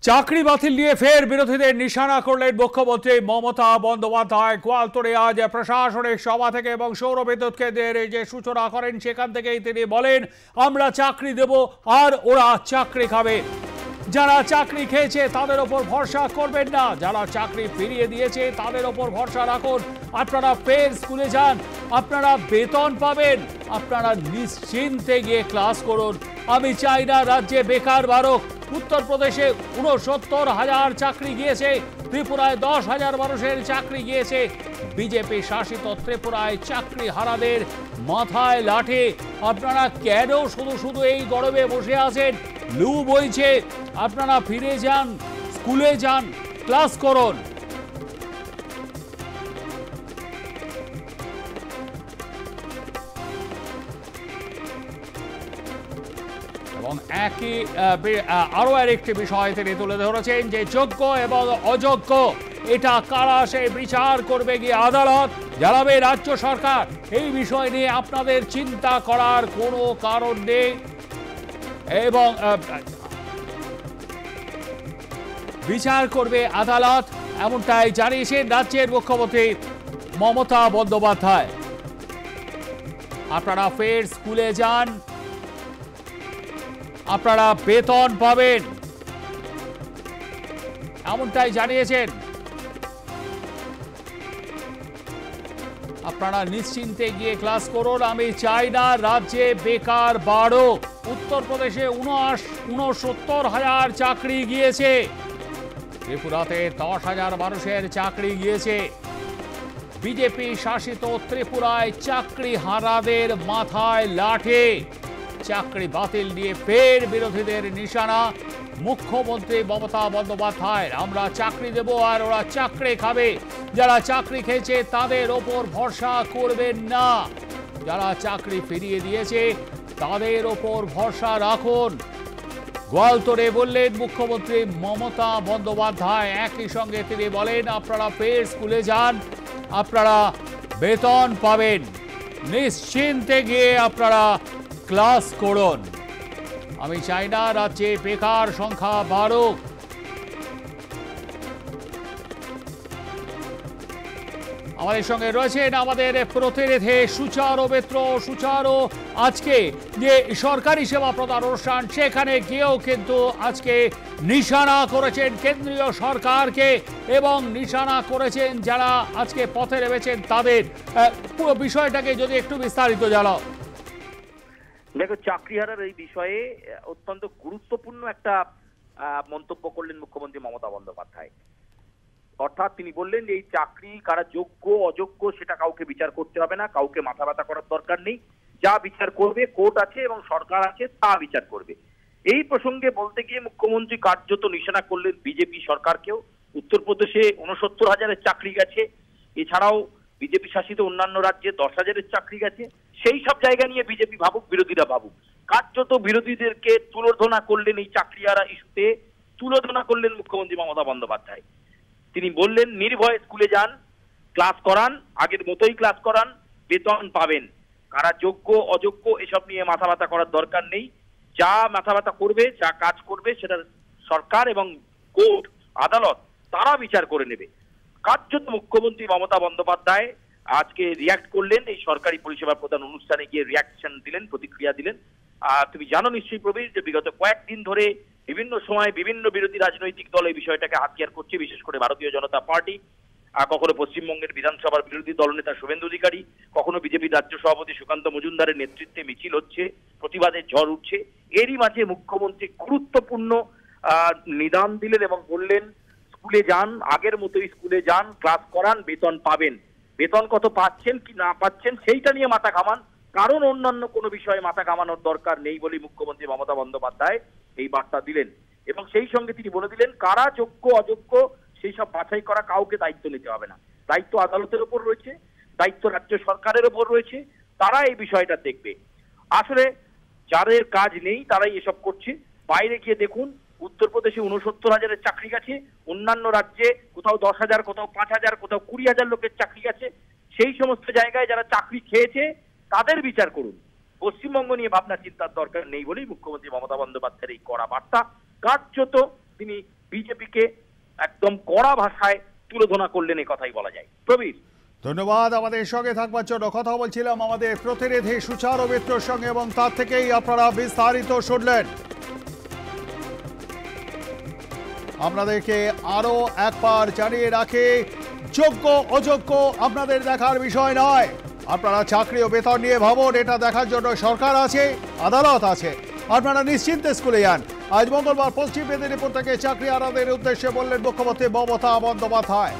চাকরি বাতিল নিয়ে ফের বিরোধীদের নিশানা করলেন মুখ্যমন্ত্রী মমতা বন্দ্যোপাধ্যায়। গোয়ালতোড়ে আজ প্রশাসনিক সভা থেকে এবং সৌর বিদ্যুৎ কেন্দ্রের যে সূচনা করেন সেখান থেকেই তিনি বলেন, আমরা চাকরি দেব আর ওরা চাকরি খাবে। যারা চাকরি খেয়েছে তাদের ওপর ভরসা করবেন না, যারা চাকরি ফিরিয়ে দিয়েছে তাদের ওপর ভরসা রাখুন। আপনারা ফের স্কুলে যান, আপনারা বেতন পাবেন, আপনারা নিশ্চিন্তে গিয়ে ক্লাস করুন। আমি চাই না রাজ্যে বেকার বাড়ুক। উত্তরপ্রদেশে ৬৯,০০০ চাকরি গিয়েছে, ত্রিপুরায় ১০,০০০ মানুষের চাকরি গিয়েছে। বিজেপি শাসিত ত্রিপুরায় চাকরি হারাদের মাথায় লাঠি। আপনারা কেন শুধু শুধু এই গরমে বসে আছেন? লু বইছে, আপনারা ফিরে যান, স্কুলে যান, ক্লাস করুন। এবং একই আরো আরেকটি বিষয় তিনি তুলে ধরেছেন যে যোগ্য এবং অযোগ্য এটা কারা সে বিচার করবে গিয়ে আদালত, জানাবে রাজ্য সরকার। এই বিষয় নিয়ে আপনাদের চিন্তা করার কোনো কারণ নেই এবং বিচার করবে আদালত, এমনটাই জানিয়েছেন রাজ্যের মুখ্যমন্ত্রী মমতা বন্দ্যোপাধ্যায়। আপনারা ফের স্কুলে যান, আপনারা বেতন পাবেন, এমনটাই জানিয়েছেন। আপনারা নিশ্চিন্তে গিয়ে ক্লাস করুন। আমি চাই না রাজ্যে বেকার বাড়ুক। উত্তরপ্রদেশে ৬৯,০০০ চাকরি গিয়েছে, ত্রিপুরাতে ১০,০০০ মানুষের চাকরি গিয়েছে। বিজেপি শাসিত ত্রিপুরায় চাকরি হারাদের মাথায় লাঠি। চাকরি বাতিল নিয়ে ফের বিরোধীদের নিশানা মুখ্যমন্ত্রী মমতা বন্দ্যোপাধ্যায়। আমরা চাকরি দেব আর ওরা চাকরি খাবে। যারা চাকরি খেয়েছে তাদের ওপর ভরসা করবেন না, যারা চাকরি ফিরিয়ে দিয়েছে তাদের ওপর ভরসা রাখুন। গোয়ালতোড়ে বললেন মুখ্যমন্ত্রী মমতা বন্দ্যোপাধ্যায়। একই সঙ্গে তিনি বলেন, আপনারা ফের স্কুলে যান, আপনারা বেতন পাবেন, নিশ্চিন্তে গিয়ে আপনারা ক্লাস করুন। আমি চাই না রাজ্যে বেকার সংখ্যা বাড়ুক। আমাদের সঙ্গে রয়েছেন আমাদের প্রতিনিধি সুচারু মিত্র। সুচারু, আজকে যে সরকারি সেবা প্রদান অনুষ্ঠান সেখানে গিয়েও কিন্তু আজকে নিশানা করেছেন কেন্দ্রীয় সরকারকে এবং নিশানা করেছেন যারা আজকে পথে নেমেছেন তাদের। পুরো বিষয়টাকে যদি একটু বিস্তারিত জানাও। দেখো, চাকরি হারার এই বিষয়ে অত্যন্ত গুরুত্বপূর্ণ একটা মন্তব্য করলেন মুখ্যমন্ত্রী মমতা বন্দ্যোপাধ্যায়। অর্থাৎ তিনি বললেন যে এই চাকরি কারা যোগ্য অযোগ্য সেটা কাউকে বিচার করতে হবে না, কাউকে মাথা ব্যথা করার দরকার নেই। যা বিচার করবে কোর্ট আছে এবং সরকার আছে, তা বিচার করবে। এই প্রসঙ্গে বলতে গিয়ে মুখ্যমন্ত্রী কার্যত নিশানা করলেন বিজেপি সরকারকেও। উত্তরপ্রদেশে ৬৯,০০০ চাকরি গেছে, এছাড়াও বিজেপি শাসিত অন্যান্য রাজ্যে ১০,০০০ চাকরি গেছে। সেই সব জায়গা নিয়ে বিজেপি ভাবুক, বিরোধীরা ভাবুক। কার্যত বিরোধীদেরকে তুলোধনা করলেন এই চাকরিহারা ইস্যুতে, তুলোধনা করলেন মুখ্যমন্ত্রী মমতা বন্দ্যোপাধ্যায়। তিনি বললেন, নির্ভয়ে স্কুলে যান, ক্লাস করান, আগের মতোই ক্লাস করান, বেতন পাবেন। কারা যোগ্য অযোগ্য এসব নিয়ে মাথা ব্যথা করার দরকার নেই। যা মাথা ব্যথা করবে, যা কাজ করবে সেটা সরকার এবং কোর্ট আদালত তারা বিচার করে নেবে। কার্যত মুখ্যমন্ত্রী মমতা বন্দ্যোপাধ্যায় আজকে রিয়াক্ট করলেন, এই সরকারি পরিষেবা প্রদান অনুষ্ঠানে গিয়ে রিয়াকশন দিলেন, প্রতিক্রিয়া দিলেন। তুমি জানো নিশ্চয়ই প্রবীর যে বিগত কয়েকদিন ধরে বিভিন্ন সময় বিভিন্ন বিরোধী রাজনৈতিক দল এই বিষয়টাকে হাতিয়ার করছে, বিশেষ করে ভারতীয় জনতা পার্টি। কখনো পশ্চিমবঙ্গের বিধানসভার বিরোধী দলনেতা শুভেন্দু অধিকারী, কখনো বিজেপির রাজ্য সভাপতি সুকান্ত মজুমদারের নেতৃত্বে মিছিল হচ্ছে, প্রতিবাদের ঝড় উঠছে। এরই মাঝে মুখ্যমন্ত্রী গুরুত্বপূর্ণ নিদান দিলেন এবং বললেন, স্কুলে যান, আগের মতোই স্কুলে যান, ক্লাস করান, বেতন পাবেন। বেতন কত পাচ্ছেন কি না পাচ্ছেন সেইটা নিয়ে মাথা ঘামান, কারণ অন্যান্য কোনো বিষয়ে মাথা ঘামানোর দরকার নেই বলে মুখ্যমন্ত্রী মমতা বন্দ্যোপাধ্যায় এই বার্তা দিলেন। এবং সেই সঙ্গে তিনি বলে দিলেন, কারা যোগ্য অযোগ্য সেই সব বাছাই করা কাউকে দায়িত্ব নিতে হবে না। দায়িত্ব আদালতের উপর রয়েছে, দায়িত্ব রাজ্য সরকারের উপর রয়েছে, তারা এই বিষয়টা দেখবে। আসলে যাদের কাজ নেই তারাই এসব করছে। বাইরে গিয়ে দেখুন, উত্তরপ্রদেশে ৬৯,০০০ চাকরি গেছে, অন্যান্য রাজ্যে কোথাও ১০,০০০, কোথাও ৫,০০০, কোথাও ২০,০০০ লোকের চাকরি গেছে। সেই সমস্ত জায়গায় যারা চাকরি খেয়েছে তাদের বিচার করুন। পশ্চিমবঙ্গ নিয়ে ভাবনা চিন্তার দরকার নেই বলেই মুখ্যমন্ত্রী মমতা বন্দ্যোপাধ্যায়ের এই কড়া বার্তা। কার্যত তিনি কড়া ভাষায় তুলোধনা করলেন, এ কথাই বলা যায়। প্রবীর, ধন্যবাদ আমাদের সঙ্গে থাকবার জন্য। কথা বলছিলাম আমাদের প্রতিনিধি সুচারু মিত্রর সঙ্গে এবং তার থেকেই আপনারা বিস্তারিত শুনলেন। আপনাদেরকে আরো একবার জানিয়ে রাখি, যোগ্য অযোগ্য আপনাদের দেখার বিষয় নয়। আপনারা চাকরি ও বেতন নিয়ে ভাবুন, এটা দেখার জন্য সরকার আছে, আদালত আছে। আপনারা নিশ্চিন্তে স্কুলে যান। আজ মঙ্গলবার পশ্চিম মেদিনীপুর থেকে চাকরি হারাদের উদ্দেশ্যে বললেন মুখ্যমন্ত্রী মমতা বন্দ্যোপাধ্যায়।